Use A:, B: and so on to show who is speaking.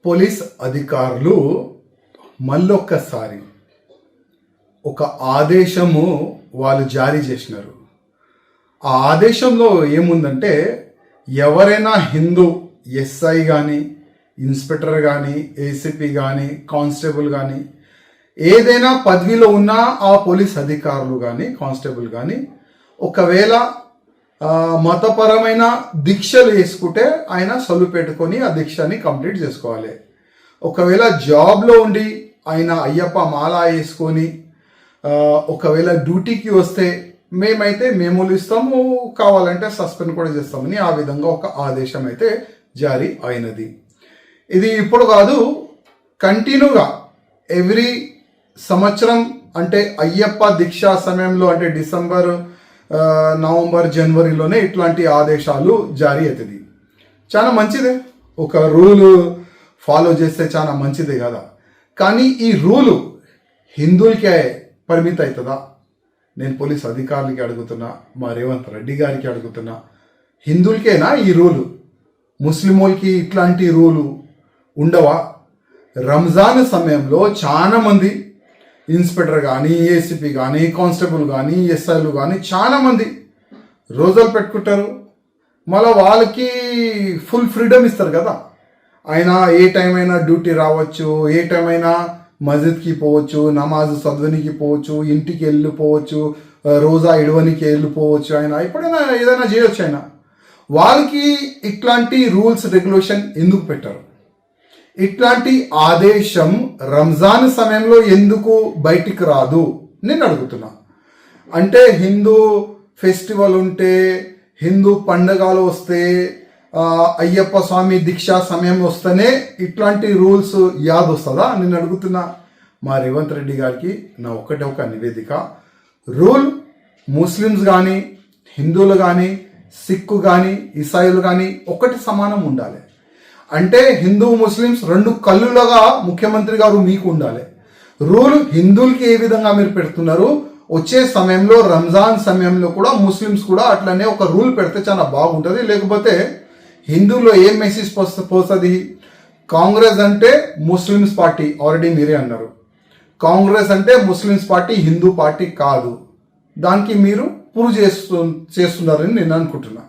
A: Police అధికారులు మళ్ళొక్కసారి ఒక ఆదేశము వాళ్ళు జారీ చేసినారు. ఆ ఆదేశంలో ఏముందంటే, ఎవరైనా హిందూ ఎస్ఐ కానీ, ఇన్స్పెక్టర్ కానీ, ఏసీపీ కానీ, కానిస్టేబుల్ కానీ, ఏదైనా పదవిలో ఉన్న ఆ పోలీస్ అధికారులు కానీ, కానిస్టేబుల్ కానీ, ఒకవేళ మతపరమైన దీక్షలు వేసుకుంటే ఆయన సొల్లు పెట్టుకొని ఆ దీక్షని కంప్లీట్ చేసుకోవాలి. ఒకవేళ జాబ్లో ఉండి ఆయన అయ్యప్ప మాల వేసుకొని ఒకవేళ డ్యూటీకి వస్తే మేమైతే మెమోలు ఇస్తాము, కావాలంటే సస్పెండ్ కూడా చేస్తామని ఆ విధంగా ఒక ఆదేశం అయితే జారీ అయినది. ఇది ఇప్పుడు కాదు, కంటిన్యూగా ఎవ్రీ సంవత్సరం అంటే అయ్యప్ప దీక్ష సమయంలో అంటే డిసెంబర్, నవంబర్, జనవరిలోనే ఇట్లాంటి ఆదేశాలు జారీ అవుతుంది. చాలా మంచిదే, ఒక రూల్ ఫాలో చేస్తే చాలా మంచిదే కదా. కానీ ఈ రూలు హిందువులకే పరిమితి అవుతుందా? నేను పోలీస్ అధికారులకి అడుగుతున్నా, మా రేవంత్ రెడ్డి గారికి అడుగుతున్నా, హిందువులకేనా ఈ రూలు? ముస్లింలకి ఇట్లాంటి రూలు ఉండవా? రంజాన్ సమయంలో చాలా మంది ఇన్స్పెక్టర్ కానీ, ఏసీపీ కానీ, కానిస్టేబుల్ కానీ, ఎస్ఐలు కానీ చాలామంది రోజులు పెట్టుకుంటారు. మళ్ళీ వాళ్ళకి ఫుల్ ఫ్రీడమ్ ఇస్తారు కదా. ఆయన ఏ టైం అయినా డ్యూటీ రావచ్చు, ఏ టైం అయినా మస్జిద్కి పోవచ్చు, నమాజ్ చదవనికి పోవచ్చు, ఇంటికి వెళ్ళిపోవచ్చు, రోజా ఇడవనికి వెళ్ళిపోవచ్చు, ఆయన ఎప్పుడైనా ఏదైనా చేయొచ్చు. ఆయన వాళ్ళకి ఇట్లాంటి రూల్స్ రెగ్యులేషన్ ఎందుకు పెట్టారు? ఇట్లాంటి ఆదేశం రంజాన్ సమయంలో ఎందుకు బయటికి రాదు నేను అడుగుతున్నా. అంటే హిందూ ఫెస్టివల్ ఉంటే, హిందూ పండుగలు వస్తే, అయ్యప్ప స్వామి దీక్షా సమయం వస్తేనే ఇట్లాంటి రూల్స్ యాద్ వస్తుందా నేను అడుగుతున్నా. మా రేవంత్ రెడ్డి గారికి నా ఒకటే ఒక నివేదిక, రూల్ ముస్లిమ్స్ కానీ, హిందువులు కానీ, సిక్కు కానీ, ఇసాయిలు కానీ ఒకటి సమానం ఉండాలి. అంటే హిందూ ముస్లిమ్స్ రెండు కళ్ళులుగా ముఖ్యమంత్రి గారు మీకు ఉండాలి. రూల్ హిందువులకి ఏ విధంగా మీరు పెడుతున్నారు, వచ్చే సమయంలో రంజాన్ సమయంలో కూడా ముస్లిమ్స్ కూడా అట్లనే ఒక రూల్ పెడితే చాలా బాగుంటుంది. లేకపోతే హిందువుల్లో ఏం మెసేజ్ పోస్తుంది? కాంగ్రెస్ అంటే ముస్లిమ్స్ పార్టీ, ఆల్రెడీ మీరే అన్నారు. కాంగ్రెస్ అంటే ముస్లిమ్స్ పార్టీ, హిందూ పార్టీ కాదు. దానికి మీరు ప్రూవ్ చేస్తున్నారని నేను అనుకుంటున్నా.